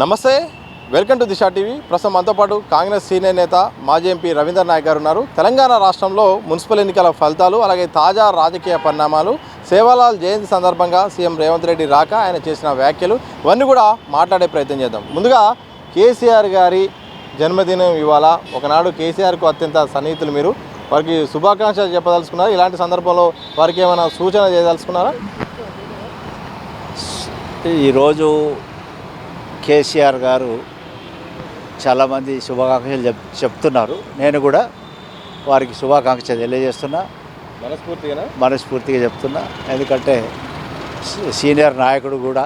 నమస్తే, welcome to Disha TV. ప్రస్తుతం మనతో పాటు కాంగ్రెస్ సీనియర్ నేత మాజీ ఎంపీ రవీందర్ నాయక్ గారు ఉన్నారు. తెలంగాణ రాష్ట్రంలో మున్సిపల్ ఎన్నికల ఫలితాలు, అలాగే తాజా రాజకీయ పరిణామాలు, సేవాలాల్ జయంతి సందర్భంగా సీఎం రేవంత్ రెడ్డి రాక ఆయన చేసిన వ్యాఖ్యలు ఇవన్నీ కూడా మాట్లాడే ప్రయత్నం చేద్దాం. ముందుగా కేసీఆర్ గారి జన్మదినం ఇవాళ. ఒకనాడు కేసీఆర్కు అత్యంత సన్నిహితులు మీరు, వారికి శుభాకాంక్షలు చెప్పదలుచుకున్నారు. ఇలాంటి సందర్భంలో వారికి ఏమైనా సూచన చేయదలుచుకున్నారా? ఈరోజు కేసీఆర్ గారు చాలామంది శుభాకాంక్షలు చెప్తున్నారు. నేను కూడా వారికి శుభాకాంక్షలు తెలియజేస్తున్నా, మనస్ఫూర్తిగా చెప్తున్నా. ఎందుకంటే సీనియర్ నాయకుడు కూడా.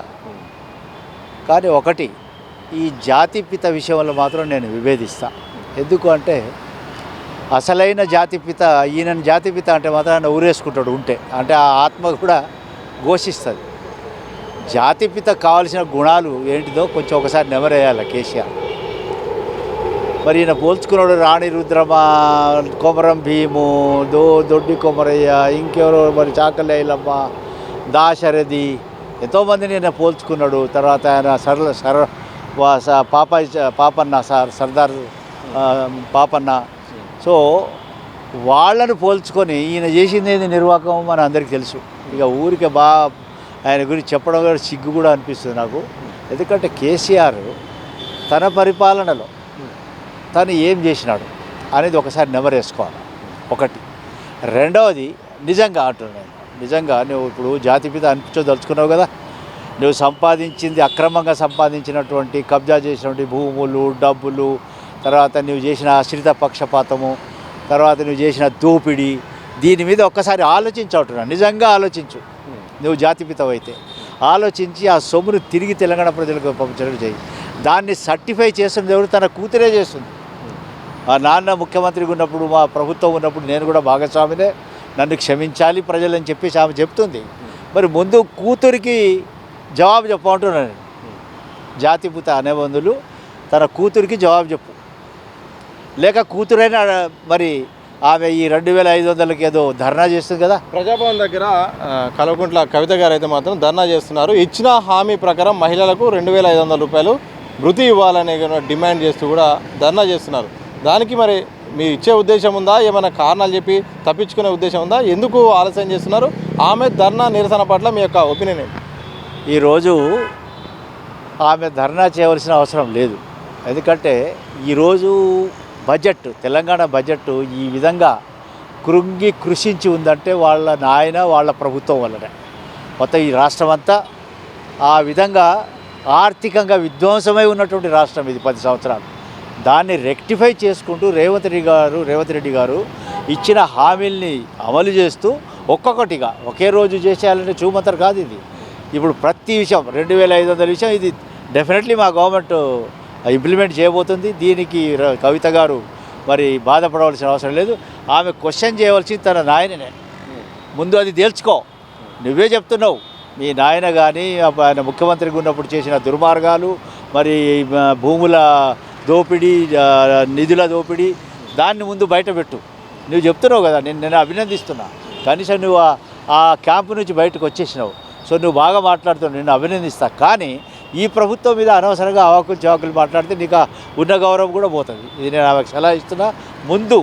కానీ ఒకటి, ఈ జాతిపిత విషయంలో మాత్రం నేను విభేదిస్తా. ఎందుకు అంటే అసలైన జాతిపిత ఈయన జాతిపిత అంటే మాత్రం ఊరేసుకుంటాడు ఉంటే, అంటే ఆ ఆత్మ కూడా ఘోషిస్తుంది. జాతిపిత కావాల్సిన గుణాలు ఏంటిదో కొంచెం ఒకసారి నెమరేయాలి కేసీఆర్. మరి ఈయన పోల్చుకున్నాడు రాణి రుద్రమ, కొమరం భీము, దొడ్డి కొమరయ్య, ఇంకెవరో మరి చాకలి ఐలమ్మ, దాశరథి, ఎంతోమందిని ఈయన పోల్చుకున్నాడు. తర్వాత ఆయన పాపన్న సర్దార్ పాపన్న. సో వాళ్ళను పోల్చుకొని ఈయన చేసింది ఏది నిర్వాహకం మన అందరికీ తెలుసు. ఇక ఊరికే ఆయన గురించి చెప్పడం కూడా సిగ్గు కూడా అనిపిస్తుంది నాకు. ఎందుకంటే కేసీఆర్ తన పరిపాలనలో తను ఏం చేసినాడు అనేది ఒకసారి నెమరేసుకోవాలి. ఒకటి. రెండవది, నిజంగా అంటున్నాను, నిజంగా నువ్వు ఇప్పుడు జాతిపిత అనిపించదలుచుకున్నావు కదా, నువ్వు సంపాదించింది అక్రమంగా సంపాదించినటువంటి, కబ్జా చేసినటువంటి భూములు, డబ్బులు, తర్వాత నువ్వు చేసిన ఆశ్రిత పక్షపాతము, తర్వాత నువ్వు చేసిన దోపిడీ, దీని మీద ఒక్కసారి ఆలోచించవుతున్నాను. నిజంగా ఆలోచించు. నువ్వు జాతిపితవు అయితే ఆలోచించి ఆ సొమ్మును తిరిగి తెలంగాణ ప్రజలకు పంపించడం చేయి. దాన్ని సర్టిఫై చేస్తుంది ఎవరు? తన కూతురే చేస్తుంది. మా నాన్న ముఖ్యమంత్రిగా ఉన్నప్పుడు, మా ప్రభుత్వం ఉన్నప్పుడు నేను కూడా భాగస్వామినే, నన్ను క్షమించాలి ప్రజలని చెప్పేసి ఆమె చెప్తుంది. మరి ముందు కూతురికి జవాబు చెప్పమంటున్నాను. జాతిపిత అనే బంధువులు తన కూతురికి జవాబు చెప్పు. లేక కూతురైనా మరి ఆమె ఈ 2500కి ఏదో ధర్నా చేస్తుంది కదా ప్రజాభవన్ దగ్గర. కల్వకుంట్ల కవిత గారు అయితే మాత్రం ధర్నా చేస్తున్నారు. ఇచ్చిన హామీ ప్రకారం మహిళలకు 2500 రూపాయలు భృతి ఇవ్వాలనే డిమాండ్ చేస్తూ కూడా ధర్నా చేస్తున్నారు. దానికి మరి మీరు ఇచ్చే ఉద్దేశం ఉందా? ఏమైనా కారణాలు చెప్పి తప్పించుకునే ఉద్దేశం ఉందా? ఎందుకు ఆలస్యం చేస్తున్నారు? ఆమె ధర్నా నిరసన పట్ల మీ యొక్క ఒపీనియన్ ఏంటి? ఈరోజు ఆమె ధర్నా చేయవలసిన అవసరం లేదు. ఎందుకంటే ఈరోజు బడ్జెట్, తెలంగాణ బడ్జెట్ ఈ విధంగా కృషించి ఉందంటే వాళ్ళ నాయన, వాళ్ళ ప్రభుత్వం వల్లనే. మొత్తం ఈ రాష్ట్రం అంతా ఆ విధంగా ఆర్థికంగా విధ్వంసమై ఉన్నటువంటి రాష్ట్రం ఇది 10 సంవత్సరాలు. దాన్ని రెక్టిఫై చేసుకుంటూ రేవంత్ రెడ్డి గారు ఇచ్చిన హామీల్ని అమలు చేస్తూ ఒక్కొక్కటిగా ఒకే రోజు చేసేయాలంటే చూమంతరు కాదు ఇది. ఇప్పుడు ప్రతి విషయం 2500 విషయం ఇది డెఫినెట్లీ మా గవర్నమెంట్ ఇంప్లిమెంట్ చేయబోతుంది. దీనికి కవిత గారు మరి బాధపడవలసిన అవసరం లేదు. ఆమె క్వశ్చన్ చేయవలసింది తన నాయననే. ముందు అది తేల్చుకో. నువ్వే చెప్తున్నావు మీ నాయన కానీ ఆయన ముఖ్యమంత్రిగా ఉన్నప్పుడు చేసిన దుర్మార్గాలు, మరి భూముల దోపిడీ, నిధుల దోపిడీ, దాన్ని ముందు బయటపెట్టు. నువ్వు చెప్తున్నావు కదా, నేను అభినందిస్తున్నా. కనీసం నువ్వు ఆ క్యాంపు నుంచి బయటకు వచ్చేసినావు. సో నువ్వు బాగా మాట్లాడుతున్నావు, నేను అభినందిస్తా. కానీ ఈ ప్రభుత్వం మీద అనవసరంగా ఆవాకులు చవాకులు మాట్లాడితే నీకు ఉన్న గౌరవం కూడా పోతుంది. ఇది నేను ఆమెకు సలహా ఇస్తున్నా. ముందు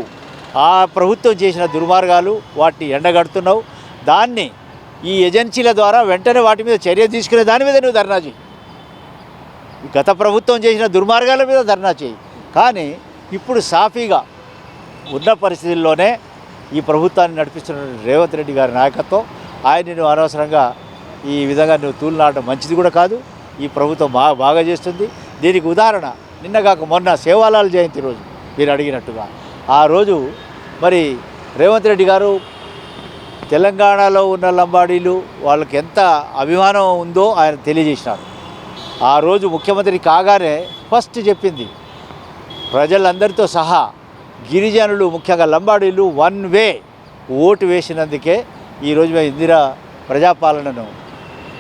ఆ ప్రభుత్వం చేసిన దుర్మార్గాలు వాటిని ఎండగడుతున్నావు. దాన్ని ఈ ఏజెన్సీల ద్వారా వెంటనే వాటి మీద చర్య తీసుకునే దాని మీద నువ్వు ధర్నా చేయి. గత ప్రభుత్వం చేసిన దుర్మార్గాల మీద ధర్నా చేయి. కానీ ఇప్పుడు సాఫీగా ఉన్న పరిస్థితుల్లోనే ఈ ప్రభుత్వాన్ని నడిపిస్తున్న రేవంత్ రెడ్డి గారి నాయకత్వం, ఆయన నువ్వు అనవసరంగా ఈ విధంగా నువ్వు తూలునాడటం మంచిది కూడా కాదు. ఈ ప్రభుత్వం బాగా చేస్తుంది. దీనికి ఉదాహరణ నిన్న కాక మొన్న సేవాలాల్ జయంతి రోజు మీరు అడిగినట్టుగా ఆ రోజు మరి రేవంత్ రెడ్డి గారు తెలంగాణలో ఉన్న లంబాడీలు వాళ్ళకి ఎంత అభిమానం ఉందో ఆయన తెలియజేసినారు. ఆ రోజు ముఖ్యమంత్రి కాగానే ఫస్ట్ చెప్పింది ప్రజలందరితో సహా గిరిజనులు, ముఖ్యంగా లంబాడీలు 1 వే ఓటు వేసినందుకే ఈరోజు మేము ఇందిరా ప్రజాపాలనను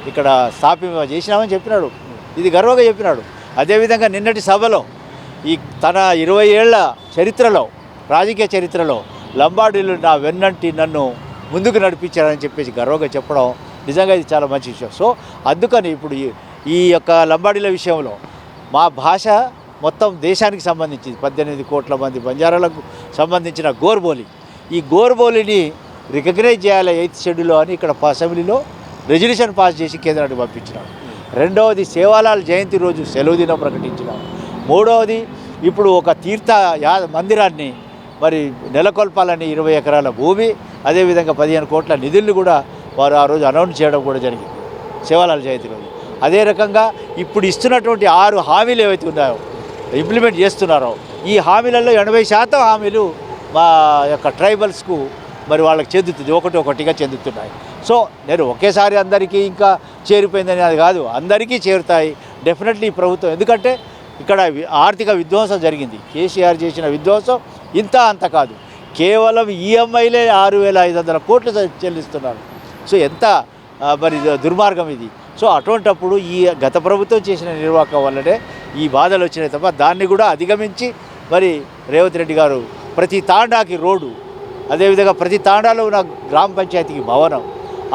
ఇక్కడ చేసినామని చెప్పినాడు. ఇది గర్వంగా చెప్పినాడు. అదేవిధంగా నిన్నటి సభలో ఈ తన 20 ఏళ్ల చరిత్రలో, రాజకీయ చరిత్రలో లంబాడీలు నా వెన్నంటి నన్ను ముందుకు నడిపించారని చెప్పేసి గర్వంగా చెప్పడం నిజంగా ఇది చాలా మంచి విషయం. సో అందుకని ఇప్పుడు ఈ యొక్క లంబాడీల విషయంలో మా భాష మొత్తం దేశానికి సంబంధించింది. 18 కోట్ల మంది బంజారాలకు సంబంధించిన గోర్బోలి. ఈ గోర్బోలిని రికగ్నైజ్ చేయాలి 8th షెడ్యూల్లో అని ఇక్కడ అసెంబ్లీలో రెజల్యూషన్ పాస్ చేసి కేంద్రానికి పంపించినాం. రెండవది సేవాలాల్ జయంతి రోజు సెలవు దినం ప్రకటించినాం. మూడవది ఇప్పుడు ఒక తీర్థ మందిరాన్ని మరి నెలకొల్పాలని 20 ఎకరాల భూమి, అదేవిధంగా 15 కోట్ల నిధులను కూడా వారు ఆ రోజు అనౌన్స్ చేయడం కూడా జరిగింది సేవాలాల్ జయంతి రోజు. అదే రకంగా ఇప్పుడు ఇస్తున్నటువంటి 6 హామీలు ఏవైతే ఉన్నాయో ఇంప్లిమెంట్ చేస్తున్నారో ఈ హామీలలో 80% హామీలు మా యొక్క ట్రైబల్స్కు మరి వాళ్ళకి చెందుతుంది, ఒకటిగా చెందుతున్నాయి. సో నేను ఒకేసారి అందరికీ ఇంకా చేరిపోయిందని అది కాదు, అందరికీ చేరుతాయి డెఫినెట్లీ ఈ ప్రభుత్వం. ఎందుకంటే ఇక్కడ ఆర్థిక విధ్వంసం జరిగింది. కేసీఆర్ చేసిన విధ్వంసం ఇంత అంత కాదు, కేవలం ఈఎంఐలే 6,500 కోట్లు చెల్లిస్తున్నారు. సో ఎంత మరి దుర్మార్గం ఇది. సో అటువంటప్పుడు ఈ గత ప్రభుత్వం చేసిన నిర్వాహకం వల్లనే ఈ బాధలు వచ్చినాయి తప్ప దాన్ని కూడా అధిగమించి మరి రేవంత్ రెడ్డి గారు ప్రతి తాండాకి రోడ్డు, అదేవిధంగా ప్రతి తాండాలో ఉన్న గ్రామ పంచాయతీకి భవనం,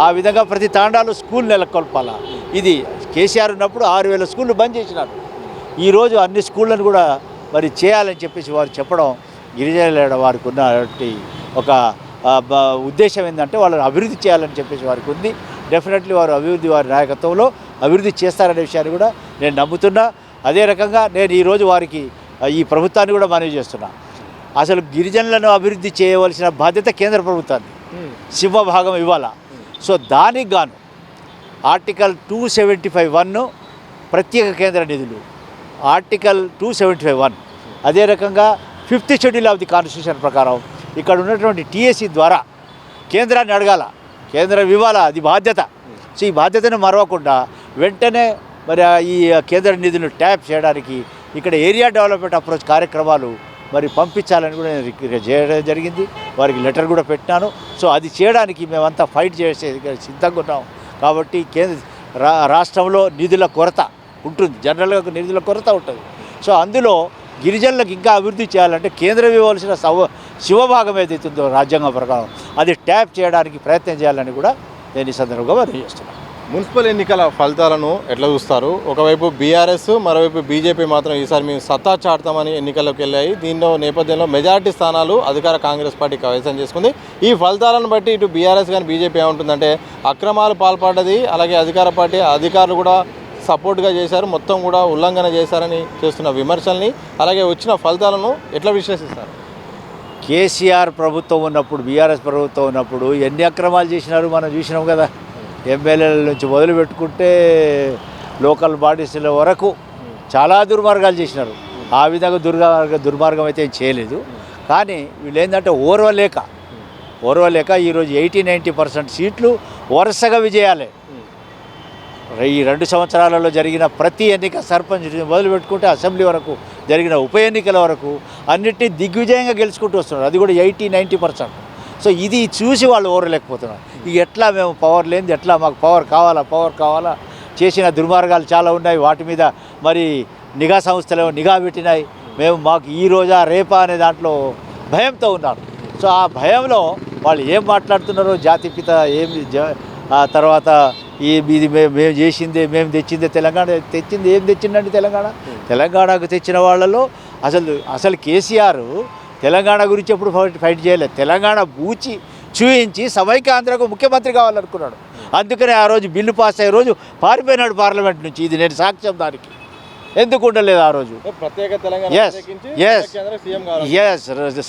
ఆ విధంగా ప్రతి తాండాలో స్కూల్ నెలకొల్పాలా. ఇది కేసీఆర్ ఉన్నప్పుడు 6,000 స్కూళ్ళు బంద్ చేసినారు. ఈరోజు అన్ని స్కూళ్ళను కూడా మరి చేయాలని చెప్పేసి వారు చెప్పడం గిరిజనుల వారికి ఉన్నటువంటి ఒక ఉద్దేశం ఏంటంటే వాళ్ళని అభివృద్ధి చేయాలని చెప్పేసి వారికి ఉంది. డెఫినెట్లీ వారు అభివృద్ధి వారి నాయకత్వంలో అభివృద్ధి చేస్తారనే విషయాన్ని కూడా నేను నమ్ముతున్నా. అదే రకంగా నేను ఈరోజు వారికి ఈ ప్రభుత్వాన్ని కూడా మనవి చేస్తున్నా. అసలు గిరిజనులను అభివృద్ధి చేయవలసిన బాధ్యత కేంద్ర ప్రభుత్వాన్ని సింహభాగం ఇవ్వాలా. సో దానికి గాను ఆర్టికల్ 275(1) ప్రత్యేక కేంద్ర నిధులు, ఆర్టికల్ 275(1) అదే రకంగా 5th schedule of the constitution ప్రకారం ఇక్కడ ఉన్నటువంటి టీఎస్సీ ద్వారా కేంద్రాన్ని అడగాల, కేంద్రం ఇవ్వాలా, అది బాధ్యత. సో ఈ బాధ్యతను మరవకుండా వెంటనే మరి ఈ కేంద్ర నిధులను ట్యాప్ చేయడానికి ఇక్కడ ఏరియా డెవలప్మెంట్ అప్రోచ్ కార్యక్రమాలు మరి పంపించాలని కూడా నేను చేయడం జరిగింది. వారికి లెటర్ కూడా పెట్టినాను. సో అది చేయడానికి మేమంతా ఫైట్ చేసే సిద్ధంగా ఉన్నాం. కాబట్టి రాష్ట్రంలో నిధుల కొరత ఉంటుంది, జనరల్గా నిధుల కొరత ఉంటుంది. సో అందులో గిరిజనులకు ఇంకా అభివృద్ధి చేయాలంటే కేంద్రం ఇవ్వాల్సిన శివభాగం ఏదైతుందో రాజ్యాంగం ప్రకారం అది ట్యాప్ చేయడానికి ప్రయత్నం చేయాలని కూడా నేను ఈ సందర్భంగా మనం చేస్తున్నాను. మున్సిపల్ ఎన్నికల ఫలితాలను ఎట్లా చూస్తారు? ఒకవైపు బీఆర్ఎస్, మరోవైపు బీజేపీ మాత్రం ఈసారి మేము సత్తా చాటుతామని ఎన్నికల్లోకి వెళ్ళాయి. దీనిలో నేపథ్యంలో మెజారిటీ స్థానాలు అధికార కాంగ్రెస్ పార్టీ కైవసం చేసుకుంది. ఈ ఫలితాలను బట్టి ఇటు బీఆర్ఎస్ కానీ బీజేపీ ఏముంటుందంటే అక్రమాలు పాల్పడ్డది, అలాగే అధికార పార్టీ అధికారులు కూడా సపోర్ట్గా చేశారు, మొత్తం కూడా ఉల్లంఘన చేశారని చేస్తున్న విమర్శల్ని, అలాగే వచ్చిన ఫలితాలను ఎట్లా విశ్లేషిస్తారు? కేసీఆర్ ప్రభుత్వం ఉన్నప్పుడు, బీఆర్ఎస్ ప్రభుత్వం ఉన్నప్పుడు ఎన్ని అక్రమాలు చేసినారు మనం చూసినాం కదా. ఎమ్మెల్యేల నుంచి మొదలు పెట్టుకుంటే లోకల్ బాడీస్ల వరకు చాలా దుర్మార్గాలు చేసినారు. ఆ విధంగా దుర్మార్గం అయితే ఏం చేయలేదు. కానీ వీళ్ళు ఏంటంటే ఓర్వలేక ఈరోజు 80-90% సీట్లు వరుసగా విజయాలే. ఈ 2 సంవత్సరాలలో జరిగిన ప్రతి ఎన్నిక, సర్పంచ్ మొదలు పెట్టుకుంటే అసెంబ్లీ వరకు జరిగిన ఉప ఎన్నికల వరకు అన్నిటినీ దిగ్విజయంగా గెలుచుకుంటూ వస్తున్నారు. అది కూడా 80-90%. సో ఇది చూసి వాళ్ళు ఓరలేకపోతున్నారు. ఇక ఎట్లా మేము పవర్ లేనిది ఎట్లా, మాకు పవర్ కావాలా చేసిన దుర్మార్గాలు చాలా ఉన్నాయి. వాటి మీద మరి నిఘా సంస్థలు నిఘా పెట్టినాయి. మేము మాకు ఈ రోజా రేపా అనే దాంట్లో భయంతో ఉన్నారు. సో ఆ భయంలో వాళ్ళు ఏం మాట్లాడుతున్నారో, జాతిపిత ఏమి తర్వాత ఇది మేము చేసిందే, మేము తెచ్చిందే, తెలంగాణ తెచ్చింది ఏం తెచ్చిందండి తెలంగాణకు తెచ్చిన వాళ్ళలో అసలు కేసీఆర్ తెలంగాణ గురించి ఎప్పుడు ఫైట్ చేయలేదు. తెలంగాణ బూచి చూయించి సమైక్యాంధ్రకు ముఖ్యమంత్రి కావాలనుకున్నాడు. అందుకనే ఆ రోజు బిల్లు పాస్ అయ్యే రోజు పారిపోయినాడు పార్లమెంట్ నుంచి. ఇది నేను సాక్ష్యం దానికి. ఎందుకు ఉండలేదు ఆ రోజు? ప్రత్యేక తెలంగాణ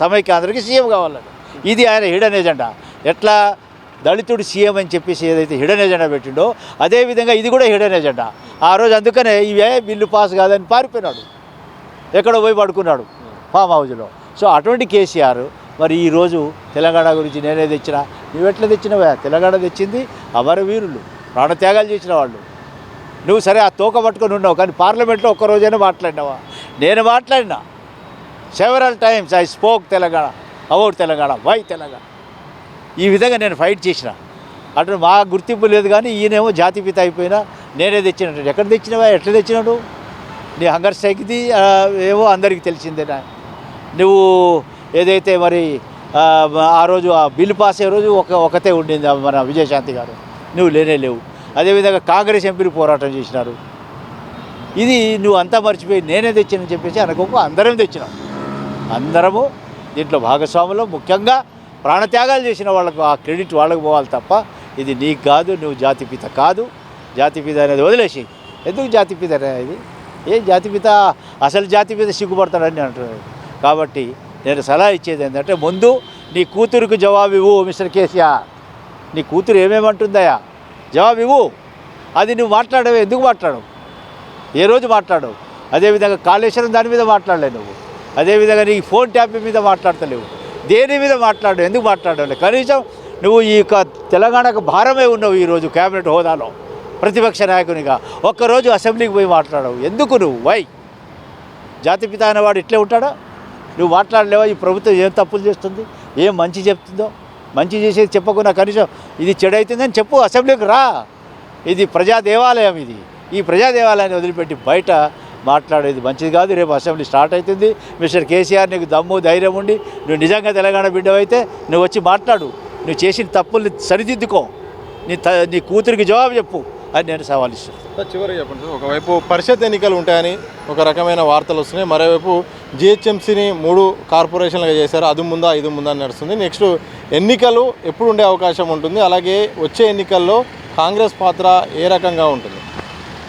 సమైక్యాంధ్రకి సీఎం కావాలని. ఇది ఆయన హిడెన్ ఎజెండా. ఎట్లా దళితుడు సీఎం అని చెప్పేసి ఏదైతే హిడెన్ ఎజెండా పెట్టిండో అదేవిధంగా ఇది కూడా హిడెన్ ఎజెండా ఆ రోజు. అందుకనే ఇవే బిల్లు పాస్ కాదని పారిపోయినాడు, ఎక్కడో పోయి పడుకున్నాడు ఫామ్ హౌస్లో. సో అటువంటి కేసీఆర్ మరి ఈరోజు తెలంగాణ గురించి నేనే తెచ్చినా, నువ్వు ఎట్లా తెచ్చినవా? తెలంగాణ తెచ్చింది అమరవీరులు, ప్రాణత్యాగాలు చేసిన వాళ్ళు. నువ్వు సరే ఆ తోక పట్టుకొని ఉన్నావు, కానీ పార్లమెంట్లో ఒక్కరోజైనా మాట్లాడినావా? నేను మాట్లాడినా several times. I spoke Telangana, about Telangana, why Telangana. ఈ విధంగా నేను ఫైట్ చేసిన. అటు మా గుర్తింపు లేదు, కానీ ఈయనేమో జాతిపిత అయిపోయినా నేనే తెచ్చినట్టు. ఎక్కడ తెచ్చినవా? ఎట్లా తెచ్చినాడు? నీ హంగర్ స్ట్రైక్ది ఏమో అందరికీ తెలిసిందేనా. నువ్వు ఏదైతే మరి ఆ రోజు ఆ బిల్లు పాస్ అయ్యే రోజు ఒకతే ఉండింది మన విజయశాంతి గారు, నువ్వు లేవు. అదేవిధంగా కాంగ్రెస్ ఎంపీలు పోరాటం చేసినారు. ఇది నువ్వు అంతా మర్చిపోయి నేనే తెచ్చానని చెప్పేసి అనుకోకు, అందరం తెచ్చినాం. అందరము దీంట్లో భాగస్వాములు. ముఖ్యంగా ప్రాణత్యాగాలు చేసిన వాళ్ళకు ఆ క్రెడిట్ వాళ్ళకు పోవాలి తప్ప ఇది నీకు కాదు. నువ్వు జాతిపిత కాదు. జాతిపిత అనేది వదిలేసి ఎందుకు జాతిపిత అనేది? ఏ జాతిపిత, అసలు జాతిపిత సిగ్గుపడతాడని అంటున్నాడు. కాబట్టి నేను సలహా ఇచ్చేది ఏంటంటే, ముందు నీ కూతురుకు జవాబు ఇవ్వు మిస్టర్ కేసీఆర్. నీ కూతురు ఏమేమంటుందయా జవాబు ఇవ్వు. అది నువ్వు మాట్లాడవు. ఎందుకు మాట్లాడవు? ఏ రోజు మాట్లాడవు? అదేవిధంగా కాళేశ్వరం దాని మీద మాట్లాడలేవు నువ్వు. అదేవిధంగా నీ ఫోన్ ట్యాప్ మీద మాట్లాడతలేవు. దేని మీద మాట్లాడవు? ఎందుకు మాట్లాడవు? కనీసం నువ్వు ఈ తెలంగాణకు భారమే ఉన్నావు ఈరోజు క్యాబినెట్ హోదాలో ప్రతిపక్ష నాయకునిగా. ఒక్కరోజు అసెంబ్లీకి పోయి మాట్లాడవు. ఎందుకు నువ్వు? వై? జాతిపిత అనేవాడు ఇట్లే ఉంటాడా? నువ్వు మాట్లాడలేవా? ఈ ప్రభుత్వం ఏం తప్పులు చేస్తుంది, ఏం మంచి చెప్తుందో? మంచి చేసేది చెప్పకుండా కనీసం ఇది చెడు అవుతుందని చెప్పు. అసెంబ్లీకి రా. ఇది ప్రజా దేవాలయం. ఇది ఈ ప్రజా దేవాలయాన్ని వదిలిపెట్టి బయట మాట్లాడేది మంచిది కాదు. రేపు అసెంబ్లీ స్టార్ట్ అవుతుంది. మిస్టర్ కేసీఆర్, నీకు దమ్ము ధైర్యం ఉండి నువ్వు నిజంగా తెలంగాణ బిడ్డవైతే నువ్వు వచ్చి మాట్లాడు. నువ్వు చేసిన తప్పుల్ని సరిదిద్దుకో. నీ కూతురికి జవాబు చెప్పు అని నేను సవాల్ ఇస్తాను. చివరికి చెప్పండి సార్, ఒకవైపు పరిషత్ ఎన్నికలు ఉంటాయని ఒక రకమైన వార్తలు వస్తున్నాయి. మరోవైపు జిహెచ్ఎంసీని 3 కార్పొరేషన్లుగా చేశారు. అది ముందా ఇది ముందా అని నడుస్తుంది. నెక్స్ట్ ఎన్నికలు ఎప్పుడు ఉండే అవకాశం ఉంటుంది? అలాగే వచ్చే ఎన్నికల్లో కాంగ్రెస్ పాత్ర ఏ రకంగా ఉంటుంది?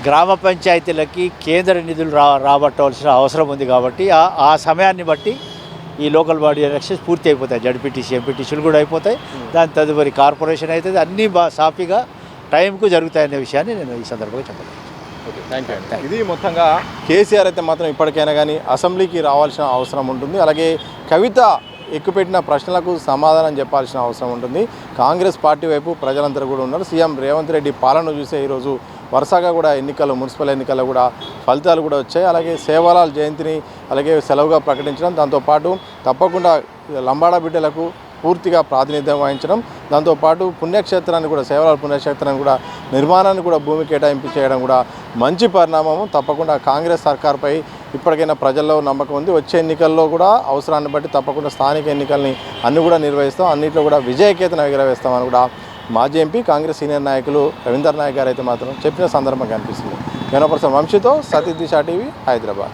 గ్రామ పంచాయతీలకి కేంద్ర నిధులు రాబట్టవలసిన అవసరం ఉంది. కాబట్టి ఆ సమయాన్ని బట్టి ఈ లోకల్ బాడీ ఎలక్షన్స్ పూర్తి అయిపోతాయి. జడ్పీటీసీ, ఎంపీటీసీలు కూడా అయిపోతాయి. దాని తదుపరి కార్పొరేషన్ అవుతుంది. అన్నీ సాఫీగా టైంకు జరుగుతాయనే విషయాన్ని నేను ఈ సందర్భంగా చెప్పాలి. Okay, thank you. ఇది మొత్తంగా కేసీఆర్ అయితే మాత్రం ఇప్పటికైనా కానీ అసెంబ్లీకి రావాల్సిన అవసరం ఉంటుంది. అలాగే కవిత ఎక్కుపెట్టిన ప్రశ్నలకు సమాధానం చెప్పాల్సిన అవసరం ఉంటుంది. కాంగ్రెస్ పార్టీ వైపు ప్రజలందరూ కూడా ఉన్నారు. సీఎం రేవంత్ రెడ్డి పాలన చూసే ఈరోజు వరుసగా కూడా ఎన్నికలు, మున్సిపల్ ఎన్నికల్లో కూడా ఫలితాలు కూడా వచ్చాయి. అలాగే సేవాలాల్ జయంతిని అలాగే సెలవుగా ప్రకటించడం, దాంతోపాటు తప్పకుండా లంబాడా బిడ్డలకు పూర్తిగా ప్రాతినిధ్యం వహించడం, దాంతోపాటు పుణ్యక్షేత్రాన్ని కూడా సేవలాల్ పుణ్యక్షేత్రాన్ని కూడా నిర్మాణాన్ని కూడా భూమి కేటాయింపు చేయడం కూడా మంచి పరిణామము. తప్పకుండా కాంగ్రెస్ సర్కార్పై ఇప్పటికైనా ప్రజల్లో నమ్మకం ఉంది. వచ్చే ఎన్నికల్లో కూడా అవసరాన్ని బట్టి తప్పకుండా స్థానిక ఎన్నికల్ని అన్ని కూడా నిర్వహిస్తాం, అన్నింటిలో కూడా విజయకేతన ఎగరవేస్తామని కూడా మాజీ ఎంపీ కాంగ్రెస్ సీనియర్ నాయకులు రవీందర్ నాయక్ గారు అయితే మాత్రం చెప్పిన సందర్భం కనిపిస్తుంది. కెమెరా పర్సన్ వంశీతో సతీష్ దిశ టీవీ, హైదరాబాద్.